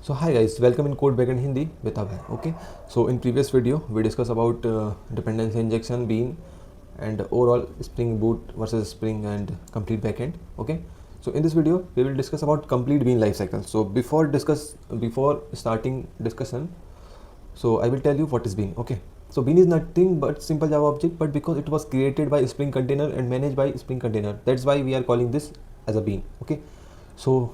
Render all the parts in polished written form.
So hi guys, welcome in Code Backend Hindi with Abhay. Okay, so in previous video we discussed about dependency injection, Bean, and overall Spring Boot versus Spring and complete backend. Okay, so in this video we will discuss about complete Bean lifecycle. So before starting discussion, so I will tell you what is Bean. Okay, so Bean is nothing but simple Java object, but because it was created by Spring Container and managed by Spring Container, that's why we are calling this as a Bean. Okay, so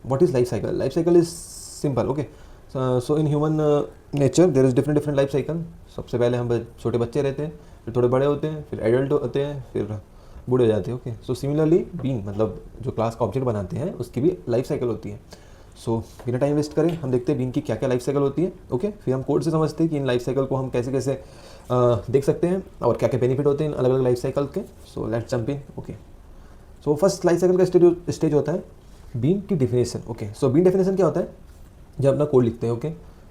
what is life cycle? Life cycle is simple. Okay, so in human nature there is different life cycle. सबसे पहले हम छोटे बच्चे रहते हैं, फिर थोड़े बड़े होते हैं, फिर एडल्ट होते हैं, फिर बूढ़े हो जाते हैं. ओके, सो सिमिलरली बीन मतलब जो क्लास का ऑब्जेक्ट बनाते हैं उसकी भी लाइफ साइकिल होती है. सो बिना टाइम वेस्ट करें हम देखते हैं बीन की क्या क्या लाइफ साइकिल होती है. ओके, फिर हम कोड से समझते हैं कि इन लाइफ साइकिल को हम कैसे कैसे देख सकते हैं और क्या क्या बेनिफिट होते हैं इन अलग अलग लाइफ साइकिल के. So let's jump in. Okay, so first life cycle का स्टेज होता है बीन की definition. Okay, so bean definition क्या होता है? जब अपना कोड लिखते हैं. ओके,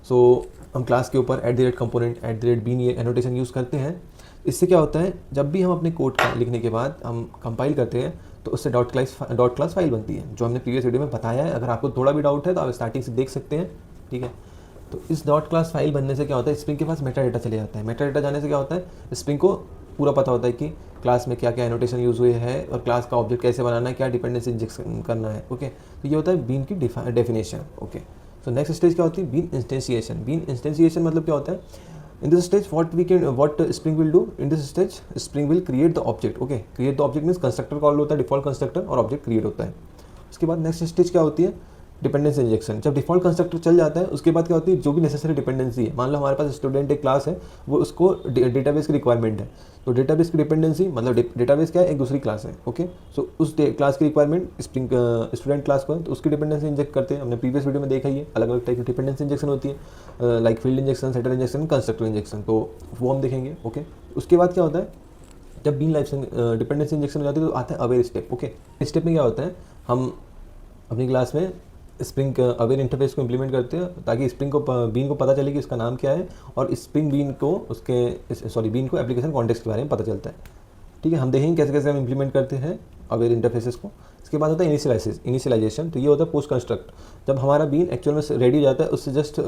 सो हम क्लास के ऊपर @कंपोनेंट @बीन ये एनोटेशन यूज़ करते हैं. इससे क्या होता है, जब भी हम अपने कोड लिखने के बाद हम कंपाइल करते हैं तो उससे डॉट क्लास फाइल बनती है, जो हमने प्रीवियस वीडियो में बताया है. अगर आपको थोड़ा भी डाउट है तो आप स्टार्टिंग से देख सकते हैं. ठीक है, तो इस डॉट क्लास फाइल बनने से क्या होता है, स्प्रिंग के पास मेटा डेटा चले जाता है. मेटा डेटा जाने से क्या होता है, स्प्रिंग को पूरा पता होता है कि क्लास में क्या क्या एनोटेशन यूज़ हुए हैं और क्लास का ऑब्जेक्ट कैसे बनाना है, क्या डिपेंडेंसी इंजेक्शन करना है. ओके, तो ये होता है बीन की definition. Okay, so next stage क्या होती है, बीन इंस्टेंशिएशन. बीन इंस्टेंशिएशन मतलब क्या होता है, in this stage what spring will do, in this stage spring will create the object. Okay, create the object means constructor call होता है, डिफॉल्ट कंस्ट्रक्टर, और ऑब्जेक्ट क्रिएट होता है. उसके बाद नेक्स्ट स्टेज क्या होती है, डिपेंडेंसी इंजेक्शन. जब डिफॉल्ट कंस्ट्रक्टर चल जाता है उसके बाद क्या होती है, जो भी नेसेसरी डिपेंडेंसी है, मान लो हमारे पास स्टूडेंट एक क्लास है, वो उसको डेटाबेस की रिक्वायरमेंट है, तो डेटाबेस की डिपेंडेंसी मतलब डेटाबेस क्या है, एक दूसरी क्लास है. ओके, सो उस क्लास की रिक्वायरमेंट स्प्रिंग स्टूडेंट क्लास को है, तो उसकी डिपेंडेंसी इंजेक्ट करते हैं. हमने प्रीवियस वीडियो में देखा ही है, अलग अलग टाइप की डिपेंडेंसी इंजेक्शन होती है, like field injection, setter injection, constructor injection, तो वो हम देखेंगे. ओके, उसके बाद क्या होता है, जब बीन लाइफ डिपेंडेंसी इंजेक्शन हो जाती है तो आता है अवेयर स्टेप. ओके, स्टेप में क्या होता है, हम अपनी क्लास में स्प्रिंग अवेयर इंटरफेस को इम्प्लीमेंट करते हैं ताकि स्प्रिंग को बीन को पता चले कि इसका नाम क्या है, और स्प्रिंग बीन को बीन को एप्लीकेशन कॉन्टेक्स्ट के बारे में पता चलता है. ठीक है, हम देखेंगे कैसे कैसे हम इम्प्लीमेंट करते हैं अवेयर इंटरफेसेस को. इसके बाद होता है इनिशियलाइजेशन. तो ये होता है पोस्ट कंस्ट्रक्ट. जब हमारा बीन एक्चुअल में रेडी हो जाता है उससे जस्ट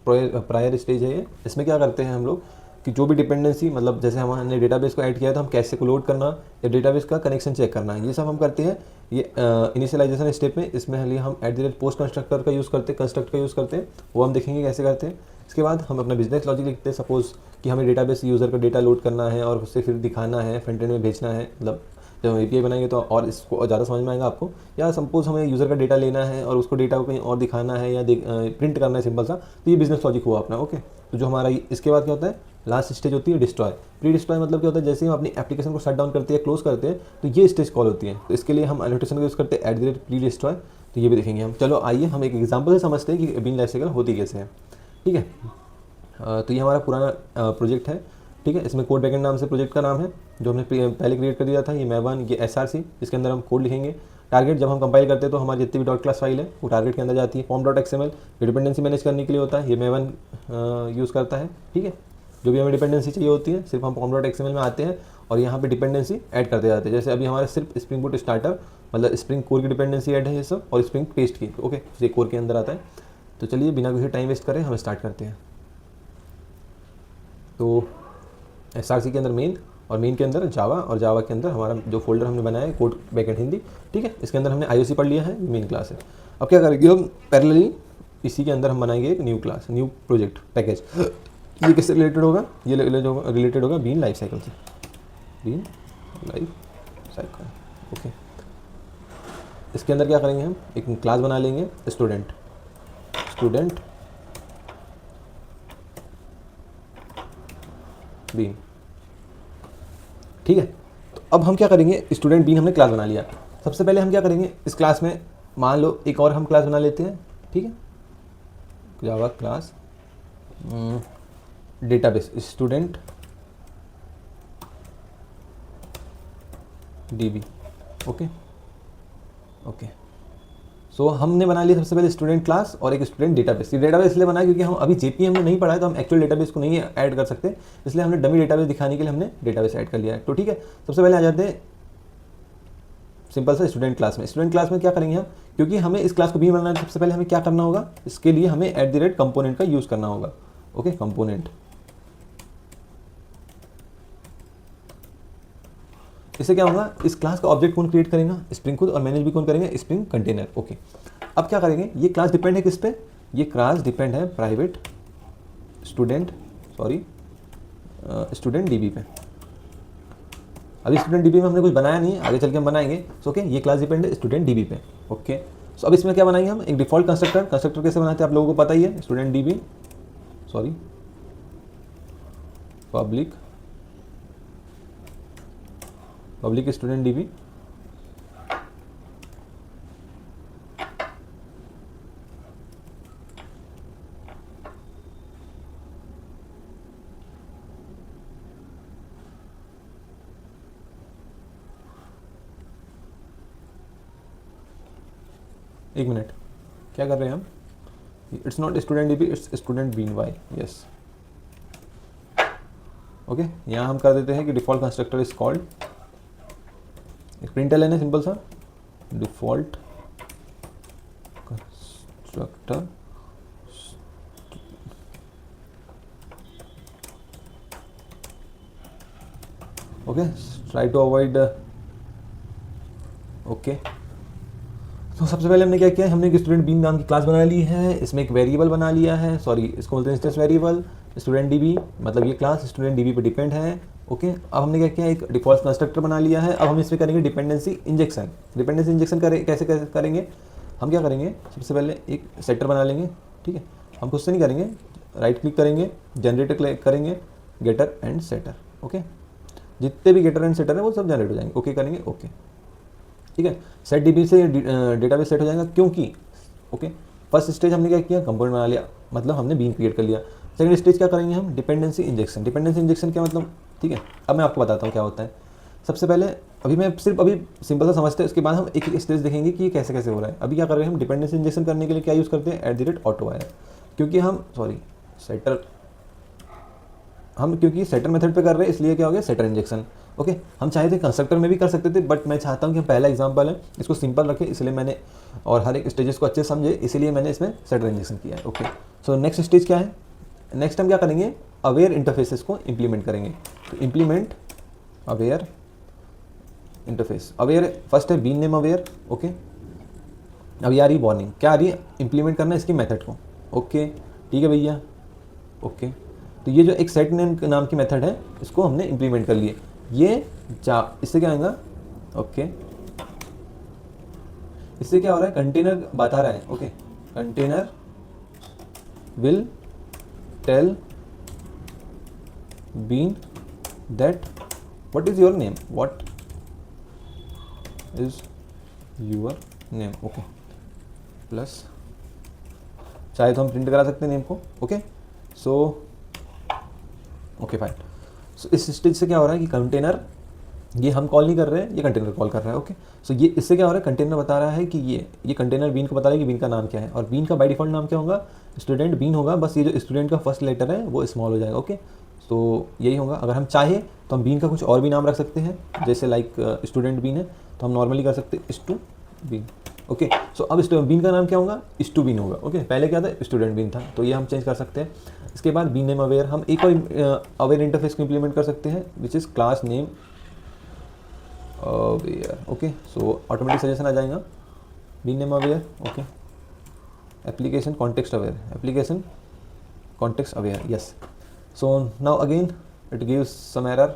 प्रायर स्टेज है ये. इसमें क्या करते हैं हम लोग कि जो भी डिपेंडेंसी मतलब जैसे हमने डेटाबेस को ऐड किया तो हम कैसे को लोड करना या डेटाबेस का कनेक्शन चेक करना, ये सब हम करते हैं ये इनिशियलाइजेशन स्टेप में. इसमें हम पोस्ट कंस्ट्रक्टर का यूज़ करते हैं, कंस्ट्रक्ट का यूज़ करते हैं, वो हम देखेंगे कैसे करते हैं. इसके बाद हम अपना बिजनेस लॉजिक लिखते हैं. सपोज कि हमें डेटाबेस यूज़र का डेटा लोड करना है और उससे फिर दिखाना है, फ्रंट एंड में भेजना है. मतलब जब हम एपीआई बनाएंगे तो और इसको ज़्यादा समझ में आएगा आपको. या सपोज हमें यूज़र का डेटा लेना है और उसको डेटा को कहीं और दिखाना है या प्रिंट करना है सिंपल सा, तो ये बिजनेस लॉजिक हुआ अपना. ओके, तो जो हमारा इसके बाद क्या होता है, लास्ट स्टेज होती है डिस्ट्रॉय. प्री डिस्ट्रॉय मतलब क्या होता है, जैसे हम अपनी एप्लीकेशन को शट डाउन करते हैं, क्लोज करते हैं, तो ये स्टेज कॉल होती है. तो इसके लिए हम एनोटेशन का यूज़ करते हैं @प्री डिस्ट्रॉय. तो ये भी देखेंगे हम. चलो आइए हम एक एग्जांपल से समझते हैं कि बीन लाइफ साइकिल होती कैसे है. ठीक है, तो ये हमारा पुराना प्रोजेक्ट है. ठीक है, इसमें कोड बैकेंड नाम से प्रोजेक्ट का नाम है जो हमने पहले क्रिएट कर दिया था. ये मैवन, ये SRC, इसके अंदर हम कोड लिखेंगे. टारगेट जब हम कंपाइल करते हैं तो हमारी जितनी भी डॉट क्लास फाइल है वो टारगेट के अंदर जाती है. फॉर्म.xml ये डिपेंडेंसी मैनेज करने के लिए होता है, ये मैवन यूज़ करता है. ठीक है, जो भी हमें डिपेंडेंसी चाहिए होती है सिर्फ हम फॉर्म.xml में आते हैं और यहाँ पे डिपेंडेंसी ऐड करते जाते हैं. जैसे अभी हमारे सिर्फ स्प्रिंग बूट स्टार्टर मतलब स्प्रिंग कोर की डिपेंडेंसी ऐड है ये सब, और स्प्रिंग पेस्ट की. ओके, ये कोर के अंदर आता है. तो चलिए बिना किसी टाइम वेस्ट करें हम स्टार्ट करते हैं. तो SRC के अंदर मेन, और मेन के अंदर जावा, और जावा के अंदर हमारा जो फोल्डर हमने बनाया है कोड बैकेंड हिंदी. ठीक है, इसके अंदर हमने IOC पढ़ लिया है, मेन क्लास है. अब क्या करेंगे हम, पैरेलली इसी के अंदर हम बनाएंगे एक new class, new project package. ये किससे रिलेटेड होगा, ये रिलेटेड होगा बीन लाइफ साइकिल से. Bean life cycle. ओके, इसके अंदर क्या करेंगे हम, एक क्लास बना लेंगे स्टूडेंट बीन. ठीक है, तो अब हम क्या करेंगे, स्टूडेंट बीन हमने क्लास बना लिया. सबसे पहले हम क्या करेंगे, इस क्लास में मान लो एक और हम क्लास बना लेते हैं. ठीक है, Java class database student DB. Okay, so हमने बना लिया सबसे पहले स्टूडेंट क्लास और एक स्टूडेंट डेटाबेस. ये डेटाबेस इसलिए बनाया क्योंकि हम अभी JPM में नहीं पढ़ा है तो हम एक्चुअल डेटाबेस को नहीं ऐड कर सकते, इसलिए हमने डमी डेटाबेस दिखाने के लिए हमने डेटाबेस ऐड कर लिया है. तो ठीक है, सबसे पहले आ जाते हैं सिंपल सा स्टूडेंट क्लास में। स्टूडेंट क्लास में क्या करेंगे हम, क्योंकि हमें इस क्लास को बीन बनाना है, सबसे पहले हमें क्या करना होगा, इसके लिए हमें @ कंपोनेंट का यूज़ करना होगा। Okay, component. इससे क्या होगा, इस क्लास का ऑब्जेक्ट कौन क्रिएट करेगा, स्प्रिंग खुद, और मैनेज भी कौन करेंगे, स्प्रिंग कंटेनर। ओके, अब क्या करेंगे, ये क्लास डिपेंड है किस पे, ये क्लास डिपेंड है प्राइवेट स्टूडेंट DB पे। अभी स्टूडेंट DB में हमने कुछ बनाया नहीं है, आगे चल के हम बनाएंगे। सो ओके, ये क्लास डिपेंड है स्टूडेंट DB पे। ओके, सो अब इसमें क्या बनाएंगे हम, एक डिफॉल्ट कंस्ट्रक्टर कैसे बनाते हैं आप लोगों को पता ही है, student DB public student DB। एक मिनट, क्या कर रहे हैं हम, it's not student DB, it's student bean why. Yes, okay, यहाँ हम कर देते हैं कि डिफॉल्ट कंस्ट्रक्टर इज कॉल्ड, एक प्रिंटल है सिंपल सा, default constructor okay, try to avoid. Okay, तो सबसे पहले हमने क्या किया, हमने एक स्टूडेंट बीन नाम की क्लास बना ली है, इसमें एक वेरिएबल बना लिया है, सॉरी इसको बोलते हैं इंस्टेंस वेरिएबल स्टूडेंट DB, मतलब ये क्लास स्टूडेंट DB पे डिपेंड है। ओके, अब हमने क्या किया, एक डिफॉल्ट कंस्ट्रक्टर बना लिया है। अब हम इसमें करेंगे डिपेंडेंसी इंजेक्शन। डिपेंडेंसी इंजेक्शन कैसे करेंगे, हम क्या करेंगे, सबसे पहले एक सेटर बना लेंगे। ठीक है, हम कुछ से नहीं करेंगे, राइट क्लिक करेंगे, जनरेटर करेंगे, गेटर एंड सेटर। ओके, जितने भी गेटर एंड सेटर है वो सब जनरेट हो जाएंगे। ओके करेंगे, ओके ठीक है। सेट DB से डेटाबेस सेट हो जाएगा, क्योंकि ओके फर्स्ट स्टेज हमने क्या किया, कंपोनेंट बना लिया, मतलब हमने बीन क्रिएट कर लिया। सेकंड स्टेज क्या करेंगे हम, डिपेंडेंसी इंजेक्शन। डिपेंडेंसी इंजेक्शन क्या मतलब, ठीक है, अब मैं आपको बताता हूँ क्या होता है। सबसे पहले अभी सिंपल सा समझते हैं, उसके बाद हम एक एक स्टेज देखेंगे कि ये कैसे कैसे हो रहा है। अभी क्या कर रहे हैं हम, डिपेंडेंसी इंजेक्शन करने के लिए क्या यूज़ करते हैं, @AutoWire, क्योंकि हम क्योंकि सेटर मेथड पे कर रहे हैं, इसलिए क्या हो गया, सेटर इंजेक्शन। ओके, हम चाहे थे कंस्ट्रक्टर में भी कर सकते थे, बट मैं चाहता हूँ कि हम पहला एग्जांपल है इसको सिंपल रखें, इसलिए मैंने, और हर एक स्टेजेस को अच्छे समझे, इसीलिए मैंने इसमें सेटर इंजेक्शन किया है। ओके, सो नेक्स्ट स्टेज क्या है, नेक्स्ट हम क्या करेंगे, अवेयर इंटरफेसेस को इंप्लीमेंट करेंगे। तो implement aware interface, aware first है बीन नेम अवेयर। ओके, अब ये आ रही वार्निंग, क्या आ रही है, इंप्लीमेंट करना है इसकी मेथड को। ओके ठीक है भैया, ओके, तो ये जो एक सेट नेम नाम की मेथड है, इसको हमने इंप्लीमेंट कर लिए। ये इससे क्या आएगा, ओके, इससे क्या हो रहा है, कंटेनर बता रहा है। Okay, container will tell bean that what is your name, what is your name. Okay, plus चाहे तो हम प्रिंट करा सकते हैं नेम को। Okay, so okay fine. So इस स्टेज से क्या हो रहा है कि कंटेनर, ये हम कॉल नहीं कर रहे हैं, ये कंटेनर कॉल कर रहा है। ओके, सो ये इससे क्या हो रहा है, कंटेनर बता रहा है कि ये कंटेनर बीन को बता रहा है कि बीन का नाम क्या है, और बीन का बाय डिफॉल्ट नाम क्या होगा, स्टूडेंट बीन होगा, बस ये जो स्टूडेंट का फर्स्ट लेटर है वो स्मॉल हो जाएगा। ओके, तो यही होगा। अगर हम चाहे तो हम बीन का कुछ और भी नाम रख सकते हैं, जैसे लाइक स्टूडेंट बीन है तो हम नॉर्मली कर सकते हैं स्टू बीन। ओके, सो अब बीन का नाम क्या होगा, स्टू बीन होगा। ओके, पहले क्या था, स्टूडेंट बीन था, तो ये हम चेंज कर सकते हैं। इसके बाद बीन नेम अवेयर, हम एक और अवेयर इंटरफेस को इंप्लीमेंट कर सकते हैं, which is class name aware. Okay, so automatic suggestion आ जाएगा, bean name aware. Okay, application context aware, application context aware, yes. So now again it gives some error.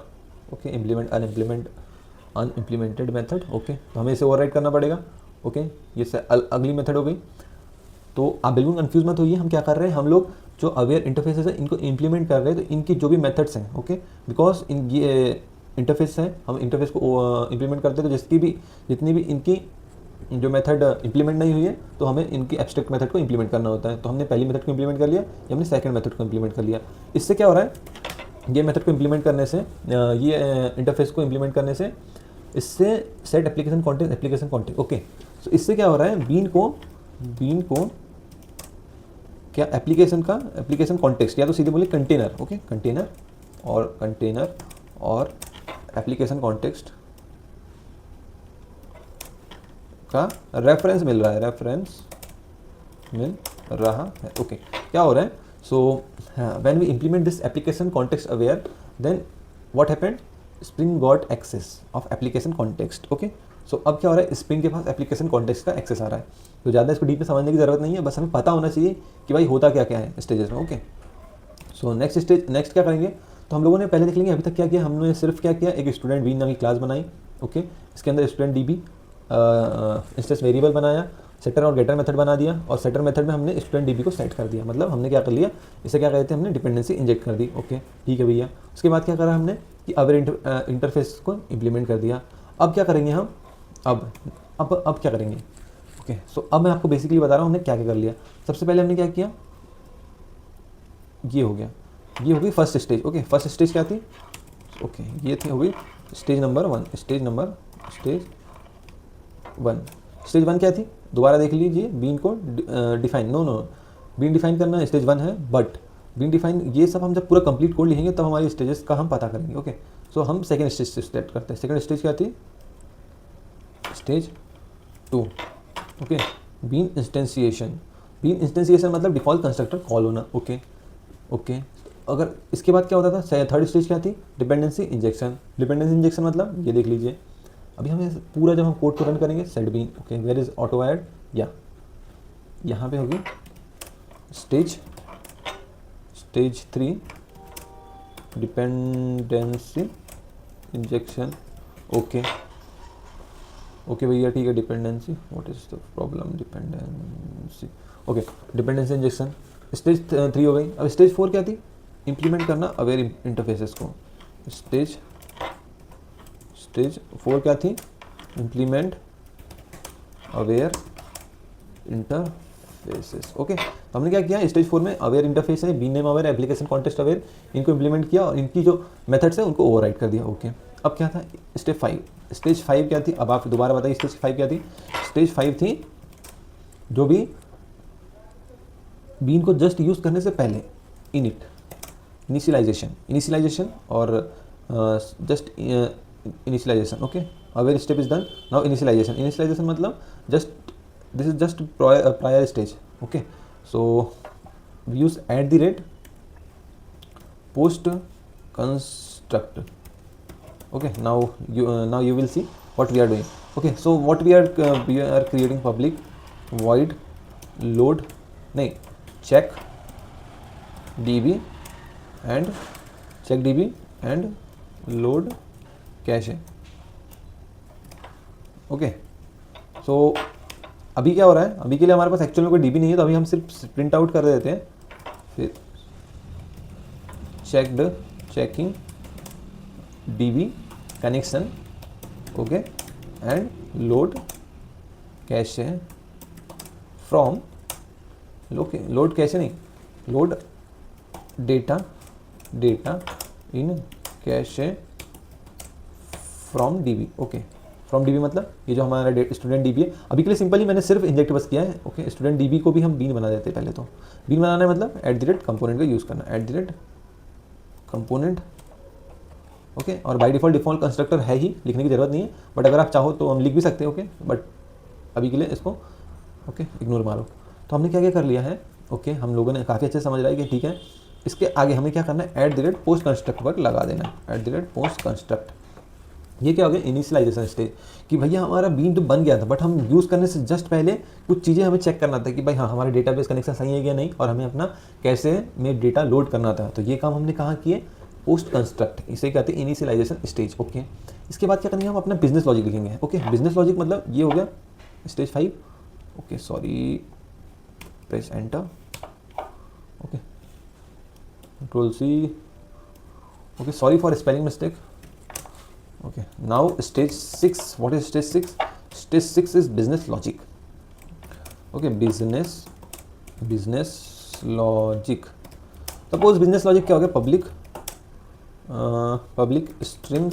Okay, implement unimplemented method. Okay, तो हमें इसे overwrite करना पड़ेगा। Okay, ये अगली method हो गई। तो आप बिल्कुल कंफ्यूज मत होइए, हम क्या कर रहे हैं, हम लोग जो अवेयर इंटरफेसेस है इनको इंप्लीमेंट कर रहे हैं, तो इनकी जो भी मेथड्स हैं, ओके, बिकॉज इन ये इंटरफेस है, हम इंटरफेस को इंप्लीमेंट करते हैं, तो जितनी भी इनकी जो मेथड इंप्लीमेंट नहीं हुई है, तो हमें इनकी एब्स्ट्रैक्ट मेथड को इंप्लीमेंट करना होता है। तो हमने पहली मेथड को इंप्लीमेंट कर लिया, या हमने सेकंड मेथड को इंप्लीमेंट कर लिया। इससे क्या हो रहा है, ये मेथड को इंप्लीमेंट करने से, ये इंटरफेस को इंप्लीमेंट करने से, इससे सेट एप्लीकेशन कॉन्टेक्स्ट। ओके, सो इससे क्या हो रहा है, बीन को क्या एप्लीकेशन कॉन्टेक्स्ट, या तो सीधे बोले कंटेनर। ओके, कंटेनर और एप्लीकेशन कॉन्टेक्स्ट का रेफरेंस मिल रहा है, रेफरेंस मिल रहा है। ओके क्या हो रहा है? So when we implement this application context aware, then what happened, Spring got access of application context. Okay so अब क्या हो रहा है, स्प्रिंग के पास एप्लीकेशन कॉन्टेक्स्ट का एक्सेस आ रहा है। तो ज़्यादा इसको डीप में समझने की ज़रूरत नहीं है, बस हमें पता होना चाहिए कि भाई होता क्या क्या है स्टेजेस में। ओके सो नेक्स्ट क्या करेंगे, तो हम लोगों ने पहले देख लेंगे अभी तक क्या किया। हमने सिर्फ क्या किया, एक स्टूडेंट बीन नाम की क्लास बनाई। ओके इसके अंदर स्टूडेंट डीबी इंस्टेंस वेरिएबल बनाया, सेटर और गेटर मेथड बना दिया, और सेटर मेथड में हमने स्टूडेंट डीबी को सेट कर दिया। मतलब हमने क्या कर लिया, इसे क्या कहते हैं, हमने डिपेंडेंसी इंजेक्ट कर दी। ओके ठीक है भैया। उसके बाद क्या करा हमने कि अवेयर इंटरफेस को इम्प्लीमेंट कर दिया। अब क्या करेंगे हम, अब क्या करेंगे। ओके सो अब मैं आपको बेसिकली बता रहा हूँ हमने क्या क्या कर लिया। सबसे पहले हमने क्या किया, ये हो गया, ये हो गई first stage. Okay first stage क्या थी, ओके ये थी हो गई stage number one. Stage one क्या थी, दोबारा देख लीजिए, बीन को डिफाइन, नो बीन डिफाइन करना स्टेज वन है, बट बीन डिफाइन ये सब हम जब पूरा कंप्लीट कोड लिखेंगे तब हमारी स्टेजेस का हम पता करेंगे। ओके सो हम सेकेंड स्टेज से स्टार्ट करते हैं। सेकेंड स्टेज क्या थी, स्टेज टू। ओके बीन इंस्टेंसिएशन मतलब डिफॉल्ट कंस्ट्रक्टर कॉल होना। ओके अगर इसके बाद क्या होता था, थर्ड स्टेज क्या थी, डिपेंडेंसी इंजेक्शन मतलब ये देख लीजिए, अभी हमें पूरा जब हम कोड को रन करेंगे set bean. Okay where is auto add, या यहाँ पे होगी stage three dependency injection. Okay भैया ठीक है, dependency, what is the problem, dependency. Okay dependency injection stage three हो गई। अब स्टेज फोर क्या थी, इम्प्लीमेंट करना अवेयर इंटरफेसेस को। स्टेज फोर क्या थी, इम्प्लीमेंट अवेयर इंटरफेसेस। ओके तो हमने क्या किया, स्टेज फोर में अवेयर इंटरफेस है, bean name aware, application context aware, इनको इम्प्लीमेंट किया और इनकी जो मेथड्स है उनको ओवरराइड कर दिया। ओके अब क्या था, स्टेज फाइव क्या थी, अब आप दोबारा बताइए स्टेज फाइव क्या थी। स्टेज फाइव थी जो भी बीन को जस्ट यूज करने से पहले इनिशियलाइजेशन और just initialization. Okay aware step is done, now initialization मतलब this is just prior stage. Okay so we use @ post construct. okay now you will see what we are doing. Okay so what we are creating public void load check db and load cache. Okay so अभी क्या हो रहा है, अभी के लिए हमारे पास actual में कोई डीबी नहीं है, तो अभी हम सिर्फ प्रिंट आउट कर देते हैं, फिर checking db connection. Okay and load cache from, load cache नहीं, load data in cache from DB. Okay from DB मतलब ये जो हमारा स्टूडेंट डीबी है, अभी के लिए सिंपली मैंने सिर्फ इंजेक्ट बस किया है। ओके स्टूडेंट डीबी को भी हम बीन बना देते हैं। पहले तो बीन बनाना है मतलब @ कंपोनेंट का यूज़ करना, कंपोनेंट। ओके और बाय डिफ़ॉल्ट कंस्ट्रक्टर है ही, लिखने की ज़रूरत नहीं है, बट अगर आप चाहो तो हम लिख भी सकते हैं। ओके बट अभी के लिए इसको ओके इग्नोर मारो। तो हमने क्या क्या कर लिया है, ओके हम लोगों ने काफ़ी अच्छे से समझ रहा है कि ठीक है, इसके आगे हमें क्या करना है, @ पोस्ट कंस्ट्रक्ट पर लगा देना है, @ पोस्ट कंस्ट्रक्ट। ये क्या हो गया, इनिशियलाइजेशन स्टेज, कि भैया हमारा बीन तो बन गया था, बट हम यूज़ करने से जस्ट पहले कुछ चीज़ें हमें चेक करना था कि भाई हाँ हमारे डेटाबेस कनेक्शन सही है या नहीं, और हमें अपना कैसे में डेटा लोड करना था। तो ये काम हमने कहाँ किए, पोस्ट कंस्ट्रक्ट, इसे कहते हैं इनिशियलाइजेशन स्टेज। ओके इसके बाद क्या करेंगे, हम अपना बिजनेस लॉजिक लिखेंगे। ओके बिजनेस लॉजिक मतलब ये हो गया stage 5। Okay sorry, press enter. Okay control C. Okay sorry for spelling mistake. Okay now stage 6, what is stage 6? Stage 6 is business logic. Okay business logic, suppose business logic क्या हो गया, public string,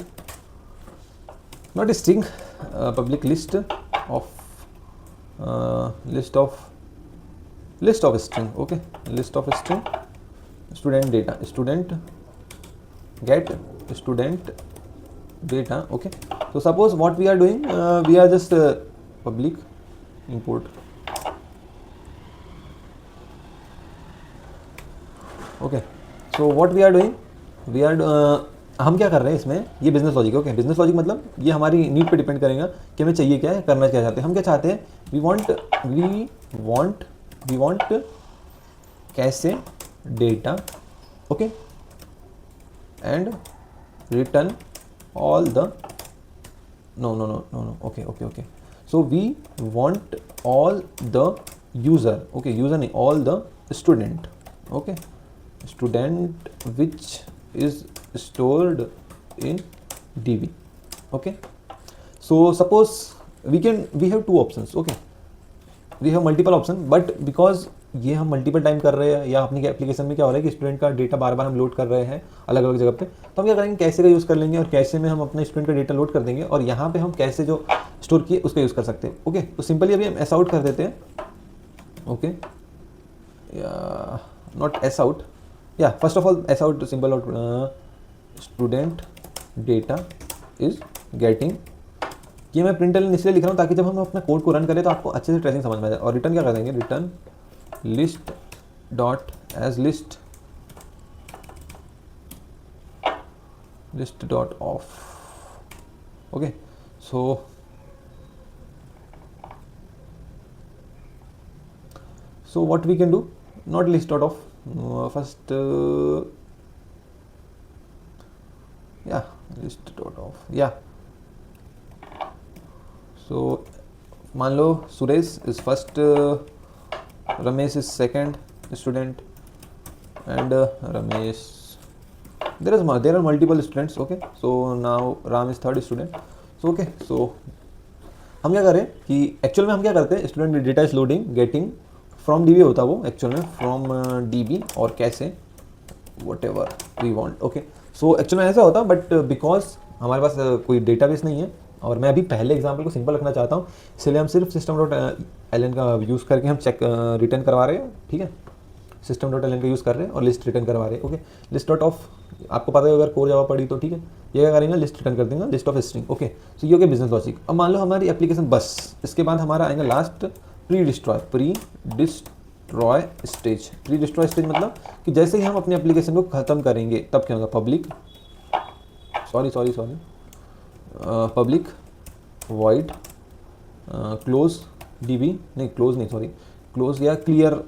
not a string, public list of string. Okay list of string, student data, student get student data. Okay so suppose what we are doing, we are just public import. Okay, so what we are doing, we are हम क्या कर रहे हैं इसमें, ये business logic. Okay, business logic मतलब ये हमारी नीड पे डिपेंड करेगा कि हमें चाहिए क्या है, करना क्या चाहते हैं। हम क्या चाहते हैं, वी वांट कैसे data, okay, and return all the no, okay, so we want all the user, okay, user नहीं, all the student, okay, student which is stored in db. Okay, so suppose we have two options, okay, we have multiple option, but because ये हम multiple time कर रहे हैं या अपनी application में क्या हो रहा है कि स्टूडेंट का डेटा बार बार हम लोड कर रहे हैं अलग अलग जगह पे, तो हम क्या करेंगे, कैसे का यूज़ कर लेंगे और कैसे में हम अपने स्टूडेंट का डेटा लोड कर देंगे और यहाँ पे हम कैसे जो स्टोर किए उसका यूज़ कर सकते हैं। ओके, तो सिंपली अभी हम एस आउट कर देते हैं। ओके, या नॉट एस आउट, या first of all S out simple out, student data is getting, ये मैं प्रिंट लाइन इसलिए लिख रहा हूँ ताकि जब हम अपना कोड को रन करें तो आपको अच्छे से ट्रेसिंग समझ में आ जाए। और रिटर्न क्या कर देंगे, return list dot as list dot of. Okay, so what we can do, not list dot of, first yeah, list dot of, yeah. So मान लो Suresh is first, Ramesh is second student and Ramesh, there are multiple students. Okay, so now Ram is third student. So okay, so हम क्या करें कि actual में हम क्या करते हैं, student data is loading getting from DB होता है वो एक्चुअल में, फ्रॉम डीबी और कैसे whatever we want. Okay, so actual में ऐसा होता, बट बिकॉज हमारे पास कोई डेटाबेस नहीं है और मैं अभी पहले एग्जाम्पल को सिंपल रखना चाहता हूँ, इसलिए हम सिर्फ system.ln का यूज़ करके हम चेक रिटर्न करवा रहे हैं। ठीक है, system.ln का यूज़ कर रहे हैं और लिस्ट रिटर्न करवा रहे हैं। ओके, लिस्ट डॉट ऑफ आपको पता है अगर कोर जावा पड़ी तो ठीक है, ये क्या करेंगे, लिस्ट रिटर्न कर देंगे, लिस्ट ऑफ स्ट्रिंग। ओके, सो ये हो गया बिजनेस लॉजिक। अब मान लो हमारी एप्लीकेशन बस, इसके बाद हमारा आएगा last pre destroy stage. Pre destroy stage मतलब कि जैसे ही हम अपनी एप्लीकेशन को ख़त्म करेंगे तब क्या होगा, पब्लिक वॉइड क्लोज डीबी, नहीं क्लोज नहीं, सॉरी क्लोज या क्लियर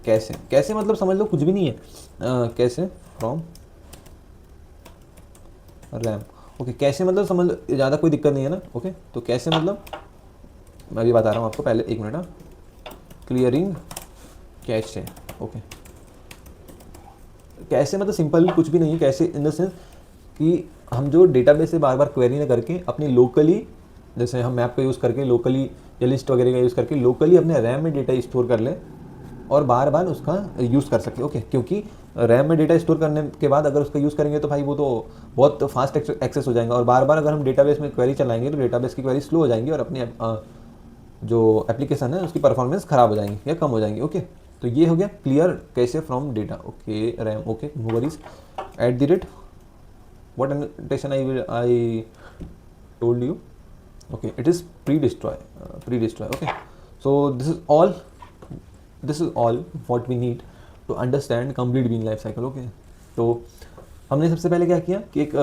कैसे मतलब समझ लो कुछ भी नहीं है, कैसे फ्रॉम रैम। ओके, कैसे मतलब समझ लो ज़्यादा कोई दिक्कत नहीं है ना। ओके, तो कैसे मतलब मैं भी बता रहा हूँ आपको, पहले एक मिनट, क्लियरिंग कैशे। ओके, कैसे मतलब सिंपल कुछ भी नहीं है, कैसे इन द सेंस कि हम जो डेटाबेस से बार बार क्वेरी ना करके अपनी लोकली, जैसे हम मैप का यूज़ करके लोकली या लिस्ट वगैरह का यूज़ करके लोकली अपने रैम में डेटा स्टोर कर लें और बार बार उसका यूज़ कर सके। ओके, क्योंकि रैम में डेटा स्टोर करने के बाद अगर उसका यूज़ करेंगे तो भाई वो तो बहुत फास्ट एक्सेस हो जाएगा और बार बार अगर हम डेटाबेस में क्वेरी चलाएंगे तो डेटाबेस की क्वेरी स्लो हो जाएंगी और अपनी जो एप्लीकेशन है उसकी परफॉर्मेंस ख़राब हो जाएंगी या कम हो जाएंगी। ओके, तो ये हो गया क्लियर कैसे from data. Okay, RAM, okay, no worries, @ what annotation I told you. Okay, it is pre-destroy. Okay, so this is all what we need to understand complete bean life cycle. Okay, तो हमने सबसे पहले क्या किया कि एक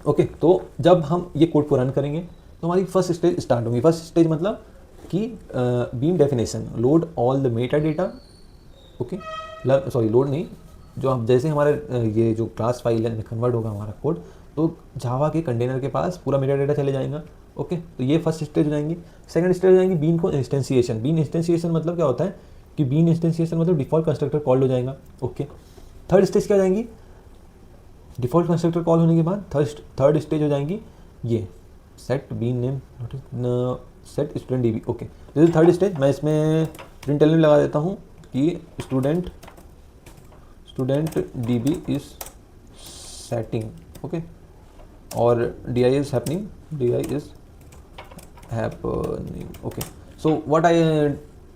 okay, तो जब हम ये कोड को रन करेंगे तो हमारी फर्स्ट स्टेज स्टार्ट होगी। फर्स्ट स्टेज मतलब कि bean definition, load all the meta data. Okay, sorry load नहीं, जो हम जैसे हमारे ये जो क्लास फाइल है कन्वर्ट होगा हमारा कोड, तो जावा के कंटेनर के पास पूरा मेटा डेटा चले जाएगा। ओके, तो ये फर्स्ट स्टेज हो जाएंगी। सेकंड स्टेज हो जाएंगी बीन को इंस्टेंसिएशन। बीन इंस्टेंसिएशन मतलब क्या होता है कि बीन इंस्टेंसिएशन मतलब डिफ़ॉल्ट कंस्ट्रक्टर कॉल हो जाएगा। ओके, थर्ड स्टेज क्या हो जाएंगी, डिफ़ॉल्ट कंस्ट्रक्टर कॉल होने के बाद थर्ड स्टेज हो जाएंगी ये set bean name set student DB. Okay, this is third stage. मैं इसमें प्रिंट लाइन लगा देता हूँ कि student db is setting. Okay, और di is happening. Okay, so what I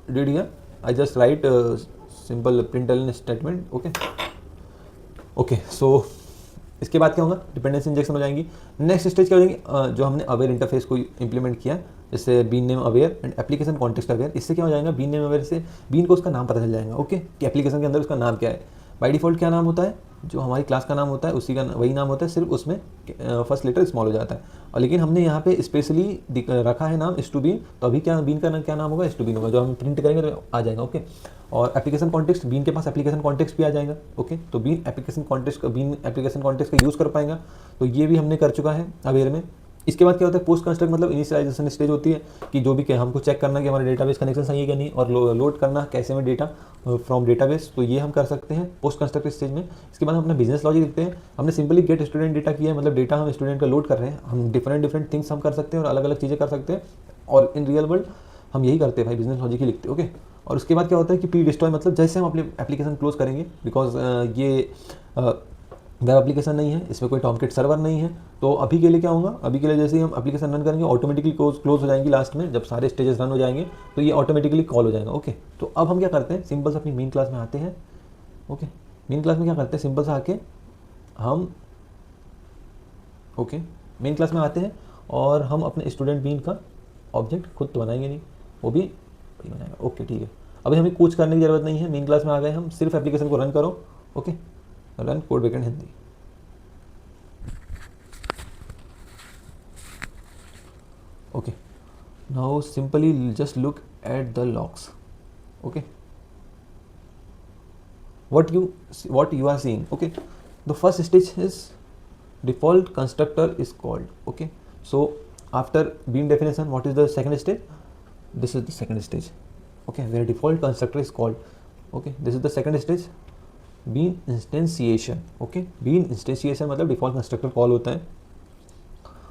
did here, I just write a simple println statement. Okay, so इसके बाद क्या होगा, डिपेंडेंसी इंजेक्शन हो जाएंगी। नेक्स्ट स्टेज क्या हो जाएंगी, जो हमने अवेयर इंटरफेस को इंप्लीमेंट किया, जैसे bean name aware and application context aware. इससे क्या हो जाएगा, बीन नेम अवेयर से बीन को उसका नाम पता चल जाएगा, ओके, कि एप्लीकेशन के अंदर उसका नाम क्या है। बाय डिफॉल्ट क्या नाम होता है, जो हमारी क्लास का नाम होता है उसी का वही नाम होता है, सिर्फ उसमें फर्स्ट लेटर स्मॉल हो जाता है। और लेकिन हमने यहाँ पे स्पेशली रखा है नाम S2Bean, तो अभी क्या बीन का क्या नाम होगा, S2Bean होगा, जो हम प्रिंट करेंगे तो आ जाएगा, ओके। और एप्लीकेशन कॉन्टेक्स्ट, बीन के पास एप्लीकेशन कॉन्टेक्स्ट भी आ जाएगा, ओके। तो बीन एप्लीकेशन कॉन्टेक्स्ट का यूज़ कर पाएगा, तो ये भी हमने कर चुका है अवेयर में। इसके बाद क्या होता है, पोस्ट कंस्ट्रक्ट मतलब इनिशियलाइजेशन स्टेज होती है, कि जो भी क्या हमको चेक करना कि हमारा डेटाबेस कनेक्शन सही है कि नहीं, और लोड करना कैसे में डेटा फ्रॉम डेटाबेस, तो ये हम कर सकते हैं पोस्ट कंस्ट्रक्ट स्टेज में। इसके बाद हम अपना बिजनेस लॉजिक लिखते हैं। हमने सिंपली गेट स्टूडेंट डेटा किया है, मतलब डेटा हम स्टूडेंट का लोड कर रहे हैं, हम डिफरेंट थिंग्स हम कर सकते हैं और अलग अलग चीज़ें कर सकते हैं, और इन रियल वर्ल्ड हम यही करते हैं भाई, बिजनेस लॉजिक ही लिखते हैं, ओके। और उसके बाद क्या होता है कि प्री डिस्ट्रॉय, मतलब जैसे हम अपनी एप्लीकेशन क्लोज करेंगे, बिकॉज ये वेब एप्लीकेशन नहीं है, इसमें कोई टॉमकिट सर्वर नहीं है, तो अभी के लिए क्या होगा, अभी के लिए जैसे ही हम एप्लीकेशन रन करेंगे ऑटोमेटिकली क्लोज हो जाएंगी लास्ट में, जब सारे स्टेजेस रन हो जाएंगे तो ये ऑटोमेटिकली कॉल हो जाएगा, ओके। तो अब हम क्या करते हैं, सिंपल से अपनी मेन क्लास में आते हैं, ओके। मेन क्लास में क्या करते हैं, सिंपल से आके हम, ओके, मेन क्लास में आते हैं और हम अपने स्टूडेंट बीन का ऑब्जेक्ट खुद तो बनाएंगे नहीं, वो भी बनाएगा, ओके, ठीक है। अभी हमें कुछ करने की जरूरत नहीं है, मेन क्लास में आ गए हम, सिर्फ एप्लीकेशन को रन करो, okay, run code backend Hindi. Okay, now simply just look at the logs, okay, what you are seeing, okay. The first stage is default constructor is called, okay. So after bean definition, what is the second stage, this is the second stage, okay, where default constructor is called, okay. This is the second stage, bean instantiation, okay. Bean instantiation मतलब default constructor call होता है।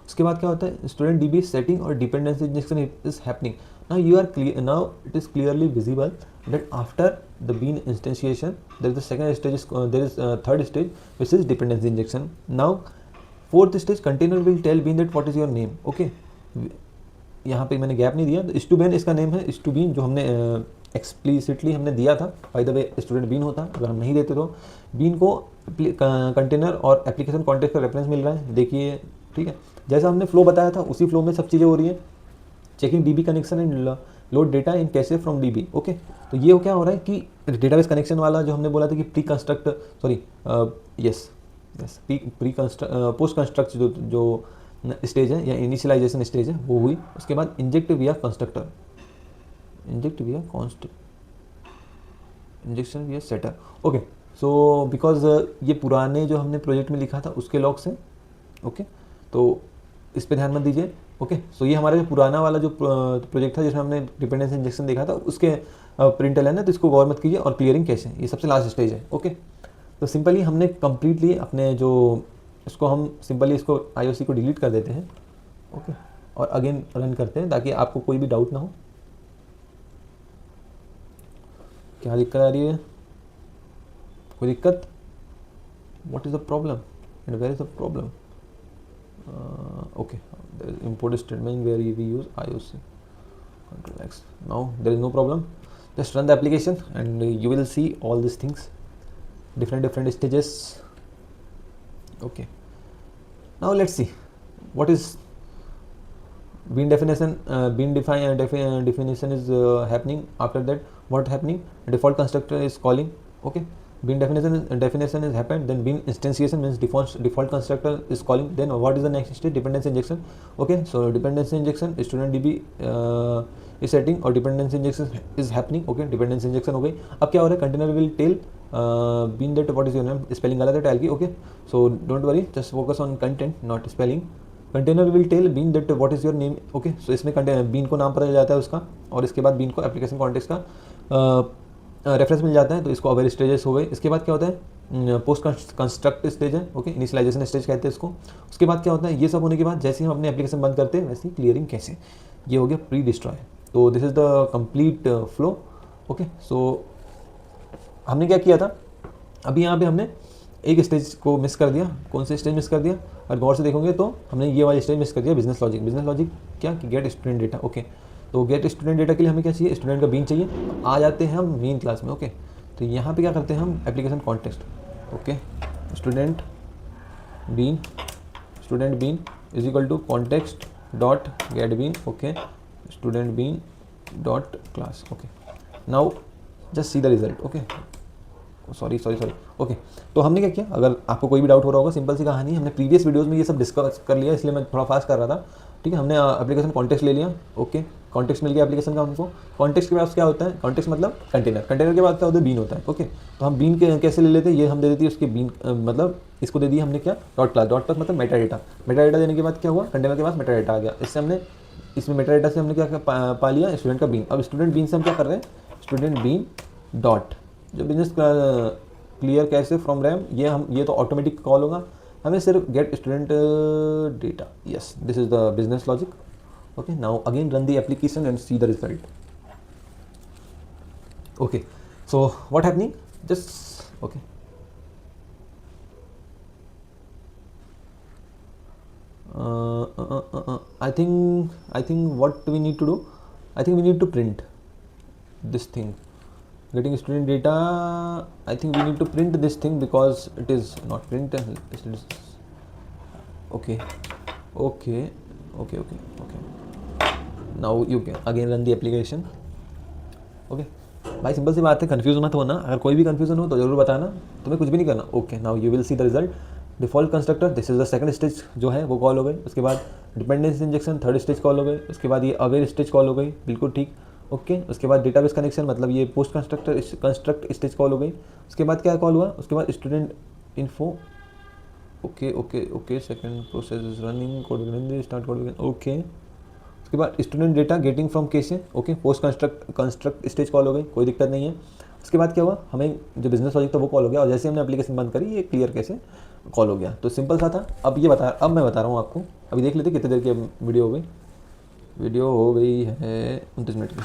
उसके बाद क्या होता है, student DB setting और dependency injection is happening. Now you are clear, now it is clearly visible that after the bean instantiation there is the second stage, there is third stage which is dependency injection. Now fourth stage, container will tell bean that what is your name, okay. यहाँ पे मैंने gap नहीं दिया, S2Bean इसका name है, S2Bean जो हमने explicitly हमने दिया था, by the way student bean होता, अगर हम नहीं देते तो बीन को कंटेनर और एप्लीकेशन कॉन्टेक्स्ट का रेफरेंस मिल रहा है, देखिए, ठीक है। जैसा हमने फ्लो बताया था उसी फ्लो में सब चीज़ें हो रही है, चेकिंग DB connection and load data in cache from DB, okay. तो ये क्या हो रहा है कि डेटाबेस कनेक्शन वाला जो हमने बोला था कि pre construct, sorry, yes post construct जो स्टेज है या इनिशियलाइजेशन स्टेज है वो हुई। उसके बाद इंजेक्ट विया कंस्ट्रक्टर, इंजेक्शन विया सेटर, ओके। सो बिकॉज ये पुराने जो हमने प्रोजेक्ट में लिखा था उसके लॉग्स हैं, ओके, तो इस पर ध्यान मत दीजिए, ओके। सो ये हमारा जो पुराना वाला जो प्रोजेक्ट था जिसमें हमने डिपेंडेंसी इंजेक्शन देखा था उसके प्रिंटल है ना, तो इसको गौर मत कीजिए। और क्लियरिंग कैसे, ये सबसे लास्ट स्टेज है, ओके। तो सिंपली हमने कम्प्लीटली अपने जो इसको हम सिंपली इसको IOC को डिलीट कर देते हैं, ओके, और अगेन रन करते हैं ताकि आपको कोई भी डाउट ना हो। क्या दिक्कत आ रही है, कोई दिक्कत, what is the problem and where is the problem, okay, there is import statement where we use IOC, Control X. Now there is no problem, just run the application and you will see all these things, different stages, okay. Now let's see what is bean definition. Definition is happening. After that what happening, default constructor is calling, okay. Bean definition is happened, then bean instantiation means default constructor is calling. Then what is the next stage, dependency injection, okay. So dependency injection, student DB is setting और dependency injection is happening, okay. dependency injection हो गई। अब क्या हो रहा है, container will tell bean that what is your name, spelling गलत है टाइल की, okay. So don't worry, just focus on content not spelling. Container will tell bean that what is your name, okay. So इसमें bean को नाम पता चल जाता है उसका, और इसके बाद bean को application context का रेफरेंस मिल जाता है, तो इसको अवेयर स्टेजेस हो गए। इसके बाद क्या होता है, पोस्ट कंस्ट्रक्ट स्टेज है, ओके, इनिशियलाइजेशन स्टेज कहते हैं इसको। उसके बाद क्या होता है, ये सब होने के बाद जैसे हम अपने एप्लीकेशन बंद करते हैं वैसे ही क्लियरिंग कैसे, ये हो गया प्री डिस्ट्रॉय। तो this is the complete flow, okay. So हमने क्या किया था, अभी यहाँ पे हमने एक स्टेज को मिस कर दिया। कौन सा स्टेज मिस कर दिया, और गौर से देखोगे तो हमने ये वाला स्टेज मिस कर दिया, बिजनेस लॉजिक क्या कि गेट स्टूडेंट डेटा, ओके। तो गेट स्टूडेंट डेटा के लिए हमें क्या चाहिए, स्टूडेंट का बीन चाहिए। आ जाते हैं हम मेन क्लास में, ओके। तो यहाँ पे क्या करते हैं हम, application context, okay, student bean student bean is equal to context dot get bean, okay, student bean dot class, okay. Now just see the result, okay, sorry, okay. तो हमने क्या किया, अगर आपको कोई भी डाउट हो रहा होगा, सिंपल सी कहानी, हमने प्रीवियस वीडियोस में ये सब डिस्कस कर लिया, इसलिए मैं थोड़ा फास्ट कर रहा था, ठीक है। हमने एप्लीकेशन कॉन्टेक्स्ट ले लिया, ओके, कॉन्टेक्स्ट मिल गया एप्लीकेशन का हमको। कॉन्टेक्स्ट के बाद क्या होता है, कॉन्टेक्स्ट मतलब कंटेनर, कंटेनर के बाद क्या होता है, बीन होता है, ओके। तो हम बीन कैसे ले लेते हैं, ये हम दे देते हैं उसके बीन, मतलब इसको दे दिया हमने क्या, डॉट क्लास, डॉट क्लास मतलब मेटा डेटा, मेटा डेटा देने के बाद क्या हुआ, कंटेनर के पास मेटा डेटा आ गया। इससे हमने इसमें मेटा डेटा से हमने क्या पा लिया, स्टूडेंट का बीन। अब स्टूडेंट बीन से हम क्या कर रहे हैं, स्टूडेंट बीन डॉट जो बिजनेस क्लियर कैसे फ्रॉम रैम, ये तो ऑटोमेटिक कॉल होगा, हमें सिर्फ get student data, yes, this is the business logic, okay. Now again run the application and see the result, okay. So what happening, just okay, I think what we need to do, I think we need to print this thing, getting student data. I think we need to print this thing because it is not print, it is okay. Now you can again run the application, okay। भाई simple सी बात है, confuse मत होना, अगर कोई भी confusion हो तो जरूर बताना, तुम्हें कुछ भी नहीं करना, okay. Now you will see the result, default constructor, this is the second stage जो है वो कॉल हो गई, उसके बाद dependency injection third stage call हो गई, उसके बाद ये अवेयर स्टेज कॉल हो गई, बिल्कुल ठीक, ओके। उसके बाद डेटाबेस कनेक्शन मतलब ये पोस्ट कंस्ट्रक्ट स्टेज कॉल हो गई। उसके बाद क्या कॉल हुआ, उसके बाद student info, okay, second process is running, code start code, okay. उसके बाद स्टूडेंट डेटा गेटिंग फ्रॉम कैसे, okay, post construct stage call हो गई, कोई दिक्कत नहीं है। उसके बाद क्या हुआ, हमें जो बिजनेस लॉजिक था वो कॉल हो गया, और जैसे हमने एप्लीकेशन बंद करी ये क्लियर कैसे कॉल हो गया। तो सिंपल सा था। अब मैं बता रहा हूँ आपको, अभी देख लेते कितने देर की वीडियो हो गई है 29 मिनट की।